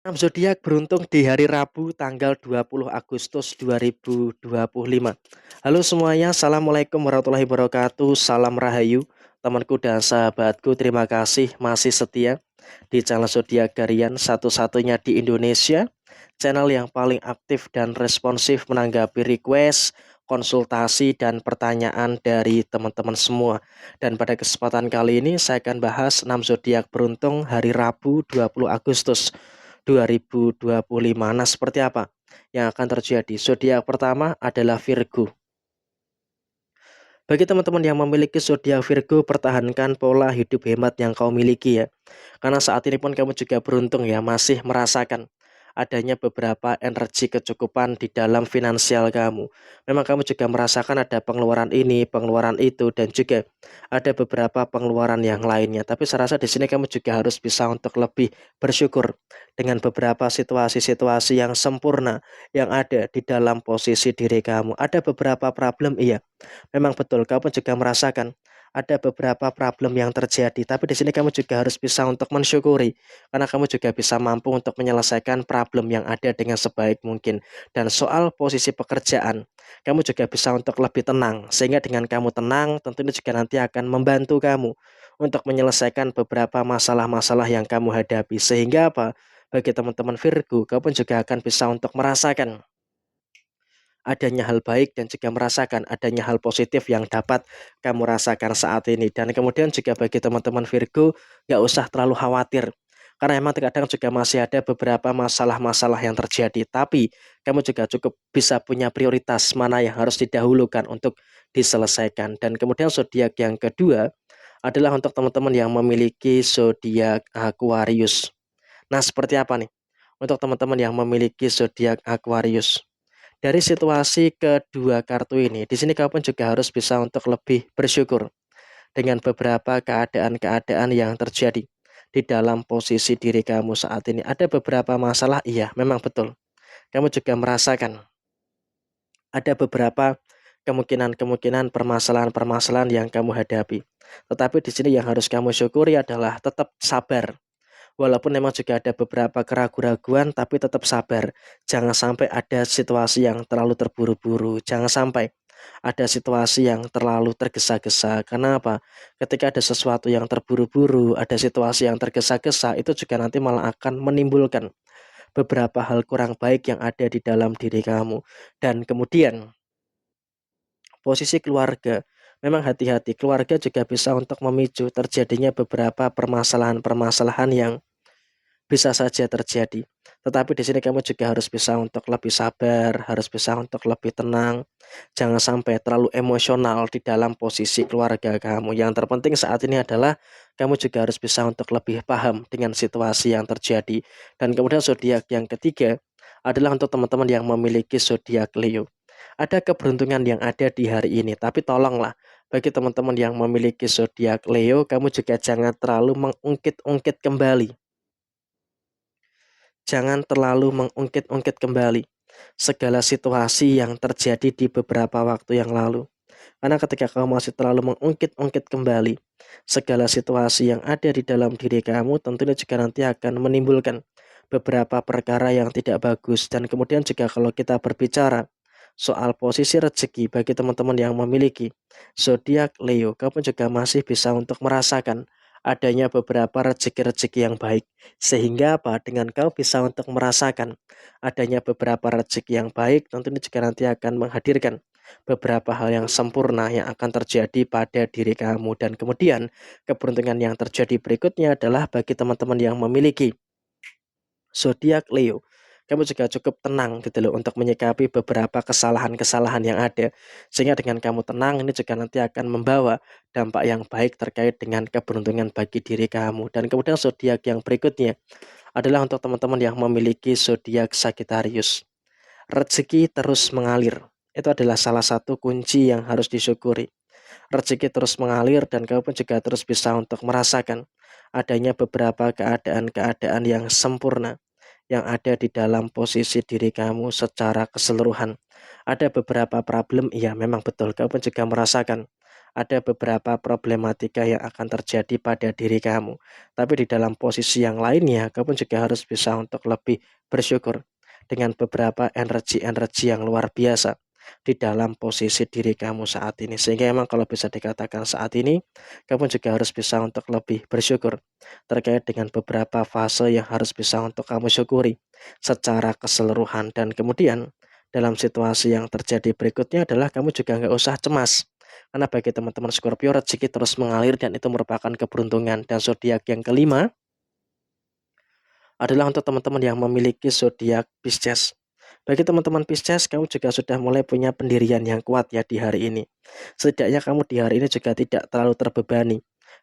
6 zodiak beruntung di hari Rabu tanggal 20 Agustus 2025. Halo semuanya, Assalamualaikum warahmatullahi wabarakatuh. Salam Rahayu, temanku dan sahabatku. Terima kasih masih setia di channel Zodiak Garian satu-satunya di Indonesia. Channel yang paling aktif dan responsif menanggapi request, konsultasi, dan pertanyaan dari teman-teman semua. Dan pada kesempatan kali ini saya akan bahas 6 zodiak beruntung hari Rabu 20 Agustus 2025. Nah, seperti apa yang akan terjadi? Zodiak pertama adalah Virgo. Bagi teman-teman yang memiliki zodiak Virgo, pertahankan pola hidup hemat yang kau miliki ya. Karena saat ini pun kamu juga beruntung ya, masih merasakan adanya beberapa energi kecukupan di dalam finansial kamu. Memang kamu juga merasakan ada pengeluaran ini, pengeluaran itu, dan juga ada beberapa pengeluaran yang lainnya. Tapi saya rasa di sini kamu juga harus bisa untuk lebih bersyukur dengan beberapa situasi-situasi yang sempurna yang ada di dalam posisi diri kamu. Ada beberapa problem, iya. Memang betul, kamu juga merasakan ada beberapa problem yang terjadi, tapi di sini kamu juga harus bisa untuk mensyukuri, karena kamu juga bisa mampu untuk menyelesaikan problem yang ada dengan sebaik mungkin. Dan soal posisi pekerjaan, kamu juga bisa untuk lebih tenang, sehingga dengan kamu tenang, tentu ini juga nanti akan membantu kamu untuk menyelesaikan beberapa masalah-masalah yang kamu hadapi. Sehingga apa? Bagi teman-teman Virgo, kamu juga akan bisa untuk merasakan adanya hal baik dan juga merasakan adanya hal positif yang dapat kamu rasakan saat ini. Dan kemudian juga bagi teman-teman Virgo, nggak usah terlalu khawatir. Karena emang terkadang juga masih ada beberapa masalah-masalah yang terjadi. Tapi kamu juga cukup bisa punya prioritas mana yang harus didahulukan untuk diselesaikan. Dan kemudian zodiak yang kedua adalah untuk teman-teman yang memiliki zodiak Aquarius. Nah, seperti apa nih? Untuk teman-teman yang memiliki zodiak Aquarius. Dari situasi kedua kartu ini, di sini kamu pun juga harus bisa untuk lebih bersyukur dengan beberapa keadaan-keadaan yang terjadi di dalam posisi diri kamu saat ini. Ada beberapa masalah, iya, memang betul. Kamu juga merasakan ada beberapa kemungkinan-kemungkinan permasalahan-permasalahan yang kamu hadapi. Tetapi di sini yang harus kamu syukuri adalah tetap sabar. Walaupun memang juga ada beberapa keraguan-raguan, tapi tetap sabar. Jangan sampai ada situasi yang terlalu terburu-buru. Jangan sampai ada situasi yang terlalu tergesa-gesa. Karena apa? Ketika ada sesuatu yang terburu-buru, ada situasi yang tergesa-gesa, itu juga nanti malah akan menimbulkan beberapa hal kurang baik yang ada di dalam diri kamu. Dan kemudian posisi keluarga. Memang hati-hati, keluarga juga bisa untuk memicu terjadinya beberapa permasalahan-permasalahan yang bisa saja terjadi. Tetapi di sini kamu juga harus bisa untuk lebih sabar, harus bisa untuk lebih tenang. Jangan sampai terlalu emosional di dalam posisi keluarga kamu. Yang terpenting saat ini adalah kamu juga harus bisa untuk lebih paham dengan situasi yang terjadi. Dan kemudian zodiak yang ketiga adalah untuk teman-teman yang memiliki zodiak Leo. Ada keberuntungan yang ada di hari ini, tapi tolonglah bagi teman-teman yang memiliki zodiak Leo, kamu juga jangan terlalu mengungkit-ungkit kembali. Jangan terlalu mengungkit-ungkit kembali segala situasi yang terjadi di beberapa waktu yang lalu. Karena ketika kamu masih terlalu mengungkit-ungkit kembali segala situasi yang ada di dalam diri kamu, tentunya juga nanti akan menimbulkan beberapa perkara yang tidak bagus. Dan kemudian juga kalau kita berbicara soal posisi rezeki bagi teman-teman yang memiliki zodiak Leo, kamu juga masih bisa untuk merasakan adanya beberapa rezeki-rezeki yang baik. Sehingga apa? Dengan kau bisa untuk merasakan adanya beberapa rezeki yang baik, tentunya juga nanti akan menghadirkan beberapa hal yang sempurna yang akan terjadi pada diri kamu. Dan kemudian keberuntungan yang terjadi berikutnya adalah bagi teman-teman yang memiliki zodiak Leo. Kamu juga cukup tenang gitu loh untuk menyikapi beberapa kesalahan-kesalahan yang ada. Sehingga dengan kamu tenang ini juga nanti akan membawa dampak yang baik terkait dengan keberuntungan bagi diri kamu. Dan kemudian zodiak yang berikutnya adalah untuk teman-teman yang memiliki zodiak Sagittarius. Rezeki terus mengalir. Itu adalah salah satu kunci yang harus disyukuri. Rezeki terus mengalir dan kamu pun juga terus bisa untuk merasakan adanya beberapa keadaan-keadaan yang sempurna yang ada di dalam posisi diri kamu secara keseluruhan. Ada beberapa problem, iya memang betul. Kamu pun juga merasakan ada beberapa problematika yang akan terjadi pada diri kamu. Tapi di dalam posisi yang lainnya, kamu juga harus bisa untuk lebih bersyukur dengan beberapa energi-energi yang luar biasa di dalam posisi diri kamu saat ini. Sehingga emang kalau bisa dikatakan saat ini, kamu juga harus bisa untuk lebih bersyukur terkait dengan beberapa fase yang harus bisa untuk kamu syukuri secara keseluruhan. Dan kemudian dalam situasi yang terjadi berikutnya adalah kamu juga nggak usah cemas. Karena bagi teman-teman Scorpio, rezeki terus mengalir dan itu merupakan keberuntungan. Dan zodiak yang kelima adalah untuk teman-teman yang memiliki zodiak Pisces. Bagi teman-teman Pisces, kamu juga sudah mulai punya pendirian yang kuat ya di hari ini. Setidaknya kamu di hari ini juga tidak terlalu terbebani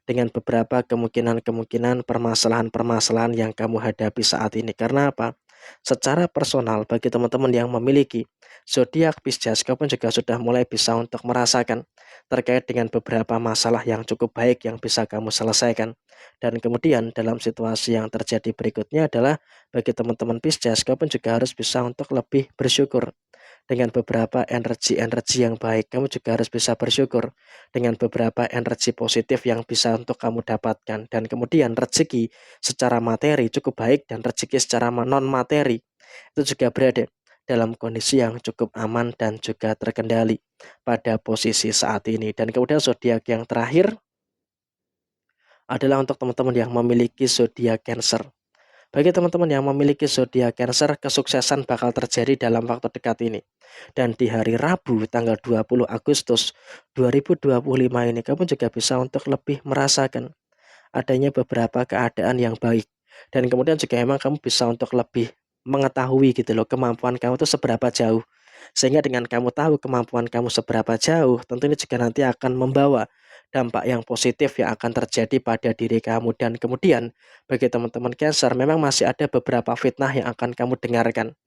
dengan beberapa kemungkinan-kemungkinan permasalahan-permasalahan yang kamu hadapi saat ini. Karena apa? Secara personal bagi teman-teman yang memiliki zodiak Pisces, kamu juga sudah mulai bisa untuk merasakan terkait dengan beberapa masalah yang cukup baik yang bisa kamu selesaikan. Dan kemudian dalam situasi yang terjadi berikutnya adalah bagi teman-teman Pisces, kamu juga harus bisa untuk lebih bersyukur dengan beberapa energi-energi yang baik. Kamu juga harus bisa bersyukur dengan beberapa energi positif yang bisa untuk kamu dapatkan. Dan kemudian rezeki secara materi cukup baik dan rezeki secara non-materi itu juga berada dalam kondisi yang cukup aman dan juga terkendali pada posisi saat ini. Dan kemudian zodiak yang terakhir adalah untuk teman-teman yang memiliki zodiak Cancer. Bagi teman-teman yang memiliki zodiak Cancer, kesuksesan bakal terjadi dalam waktu dekat ini. Dan di hari Rabu tanggal 20 Agustus 2025 ini kamu juga bisa untuk lebih merasakan adanya beberapa keadaan yang baik. Dan kemudian juga emang kamu bisa untuk lebih mengetahui gitu loh kemampuan kamu itu seberapa jauh. Sehingga dengan kamu tahu kemampuan kamu seberapa jauh, tentu ini juga nanti akan membawa dampak yang positif yang akan terjadi pada diri kamu. Dan kemudian bagi teman-teman Cancer, memang masih ada beberapa fitnah yang akan kamu dengarkan.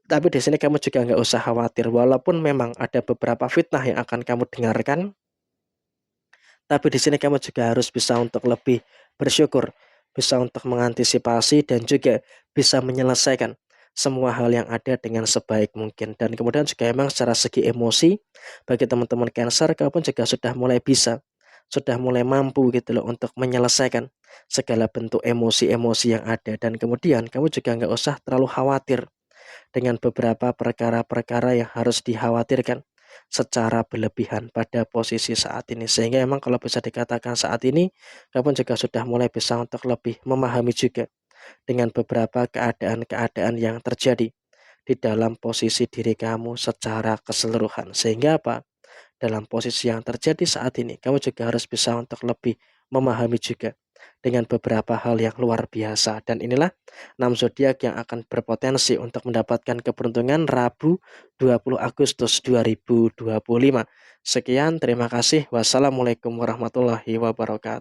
Tapi di sini kamu juga nggak usah khawatir, walaupun memang ada beberapa fitnah yang akan kamu dengarkan, tapi di sini kamu juga harus bisa untuk lebih bersyukur, bisa untuk mengantisipasi dan juga bisa menyelesaikan semua hal yang ada dengan sebaik mungkin. Dan kemudian juga emang secara segi emosi, bagi teman-teman Cancer, kamu pun juga sudah mulai bisa, sudah mulai mampu gitu loh untuk menyelesaikan segala bentuk emosi-emosi yang ada. Dan kemudian kamu juga nggak usah terlalu khawatir dengan beberapa perkara-perkara yang harus dikhawatirkan secara berlebihan pada posisi saat ini. Sehingga emang kalau bisa dikatakan saat ini, kamu juga sudah mulai bisa untuk lebih memahami juga dengan beberapa keadaan-keadaan yang terjadi di dalam posisi diri kamu secara keseluruhan. Sehingga apa? Dalam posisi yang terjadi saat ini, kamu juga harus bisa untuk lebih memahami juga dengan beberapa hal yang luar biasa. Dan inilah 6 zodiak yang akan berpotensi untuk mendapatkan keberuntungan Rabu 20 Agustus 2025. Sekian, terima kasih. Wassalamualaikum warahmatullahi wabarakatuh.